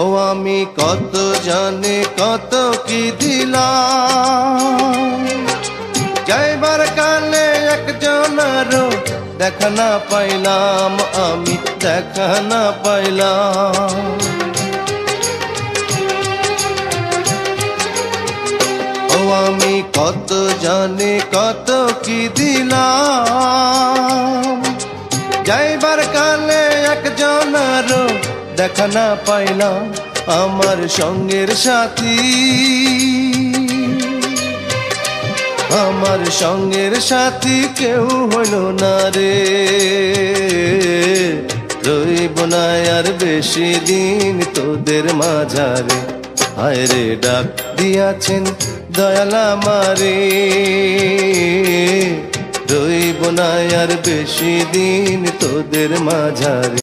ও আমি কত জানি কত কি দিলাম, যাইবার কালে একজনেরও দেখা না পাইলাম, আমি দেখা না পাইলাম। ও আমি কত জানি কত কি দিলাম, যাইবার কালে একজনেরও দেখা না পাইলাম। আমার সঙ্গের সাথী, আমার সঙ্গের সাথী কেউ হইল না রে, রইব না আর বেশি দিন তোদের মাঝারে। হায় রে ডাক দিয়াছেন দয়াল আমারে, রইব না আর বেশি দিন তোদের মাঝারে।